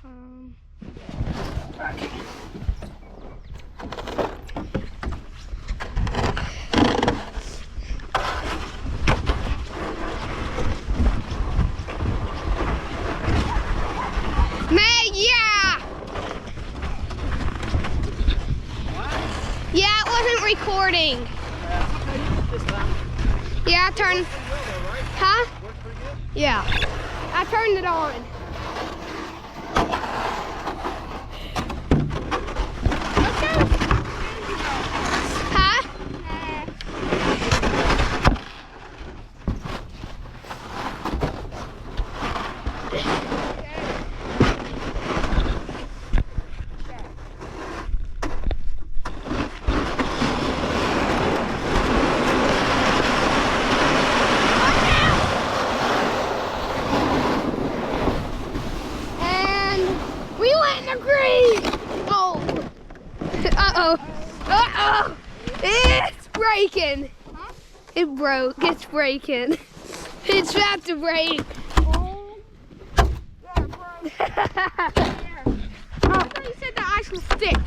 Okay. Yeah, it wasn't recording. Yeah, I turned. Huh? Yeah, I turned it on. Huh? Uh-oh. It's breaking. Huh? It broke. It's breaking. It's about to break. Oh. Yeah, it broke. I thought you said the ice was thick.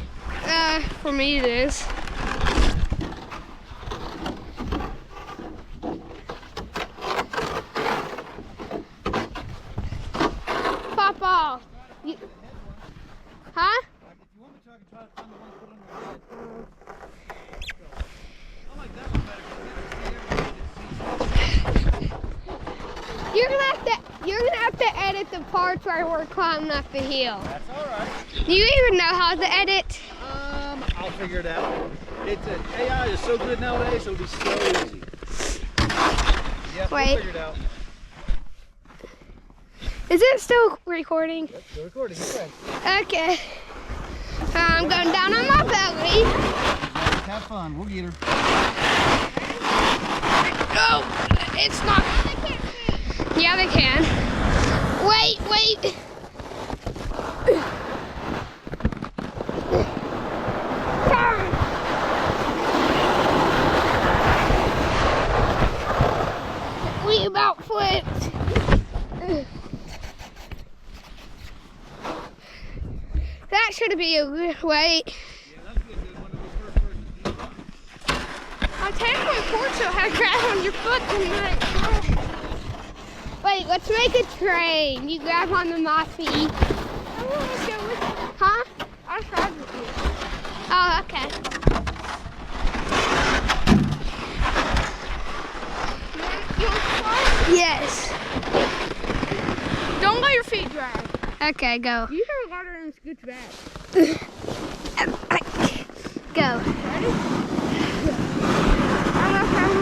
For me it is. Papa. Huh? You're gonna have to edit the parts where we're climbing up the hill. That's all right. Do you even know how to edit? I'll figure it out. AI is so good nowadays, so it'll be so easy. Yeah, we'll figure it out. Is it still recording? Yep, still recording. Okay. I'm going down on my belly. Have fun. We'll get her. Oh, it's not. Yeah, they can. Wait. Turn. We about flipped. That should be a good weight. Yeah, that's a good one. Of the first person. I'll take my cord so I grab on your foot tonight. Wait, let's make a train. You grab onto my feet. I want to go with you. Huh? I'll try with you. Oh, okay. You want to start? Yes. Don't let your feet drag. Okay, go. You hear water and scooch back. Go. Ready? I don't know if I'm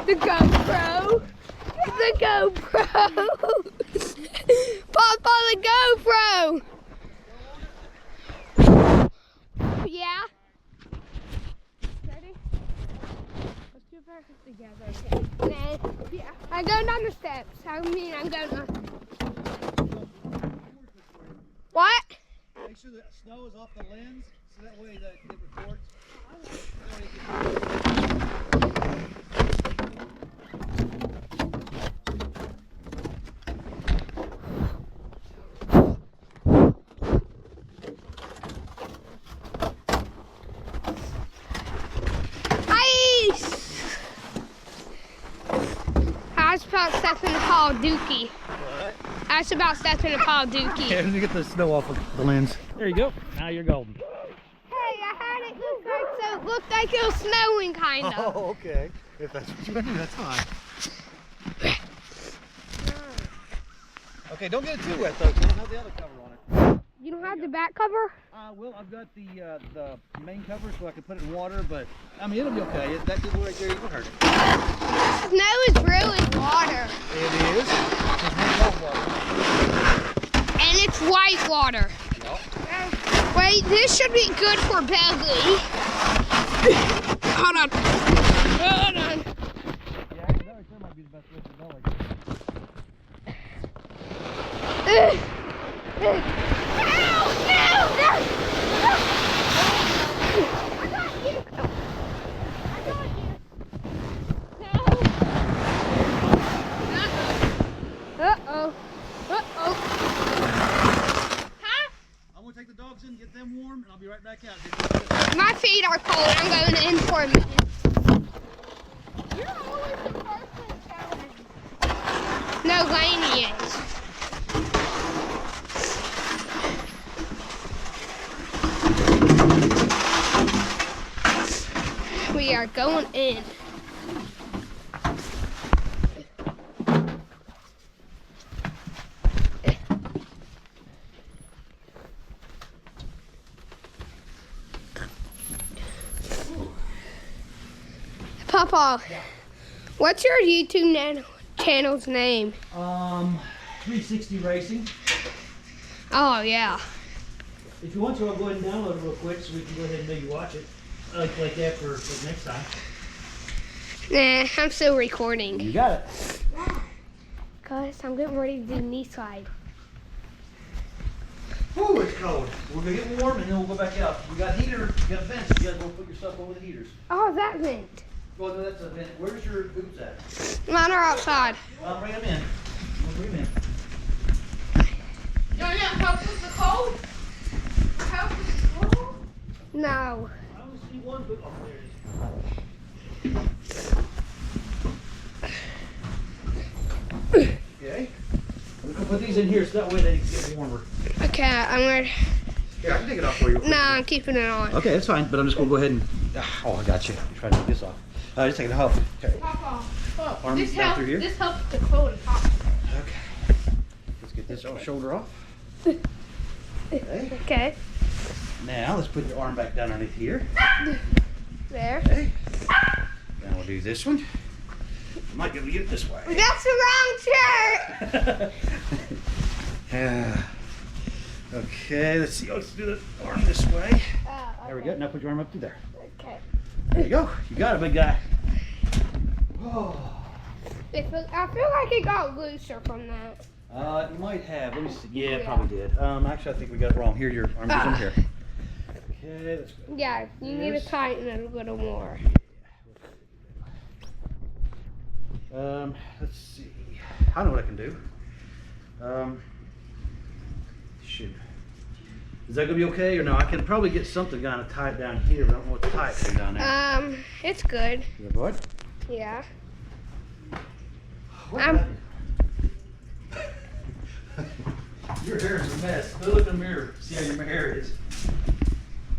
The GoPro. The GoPro. Papa, the GoPro. Yeah. Ready? Let's do practice together. Okay. Yeah. I'm going down the steps. I mean, I'm going down. What? Make sure the snow is off the lens, so that way that it records. Ice! I was about stepping in Paul Dookie. What? I was about stepping in Paul Dookie. Yeah, let me get the snow off of the lens. There you go. Now you're golden. Hey, I had it look like so it looked like it was snowing kind of. Oh, okay. If that's what you want to do, that's fine. Okay, don't get it too wet though. You don't have the other cover on it. You don't have the back cover? Well, I've got the main cover so I can put it in water, but I mean it'll be okay. That little right there, you won't hurt it. Snow is really water. It is. It's water. And it's white water. Yep. Wait, this should be good for belly. Hold on. Hold on. Yeah, that right there might be the best way for belly. Ow! Uh-oh. Uh-oh. Huh? I'm gonna take the dogs in, get them warm, and I'll be right back out. My feet are cold. I'm going in for a minute. You're always the first one challenge. No, Laney is. We are going in. Papa, what's your YouTube channel's name? 360 Racing. Oh, yeah. If you want to, I'll go ahead and download it real quick so we can go ahead and maybe watch it. Like that for next time. Nah, I'm still recording. You got it. Cause I'm getting ready to do knee slide. Ooh, it's cold. We're gonna get warm and then we'll go back out. We got heater, we got vents. You gotta go put your stuff over the heaters. Oh, that vent. Well, no, that's a vent. Where's your boots at? Mine are outside. Bring them in. Bring them in. You want to help with the cold? Help with the cold? No. I only see one boot. Oh, there it is. Okay. We can put these in here so that way they can get warmer. Okay, I'm gonna. Here, I can take it off for you. No, I'm keeping it on. Okay, that's fine, but I'm just gonna go ahead and. Oh, I got you. Try to take this off. Just take it off. Okay. Arm down through here. This helps the cold pop. Okay. Let's get this shoulder off. Okay. Okay. Now let's put your arm back down underneath here. There. Okay. Now we'll do this one. I might be able to get it this way. That's the wrong shirt. Yeah. Okay, let's see. Let's do the arm this way. There we go. Now put your arm up through there. Okay. There you go. You got it, big guy. Oh. I feel like it got looser from that. You might have. Let me see. Yeah, it probably did. Actually, I think we got it wrong. Here, your arm goes in here. Okay, let's go. Yeah, you need to tighten it a little more. Let's see. I know what I can do. Shoot. Is that gonna be okay or no? I can probably get something kind of tied down here, but I don't know what to tie it down there. It's good. You good? Yeah. Your hair is a mess. Go look in the mirror. See how your hair is.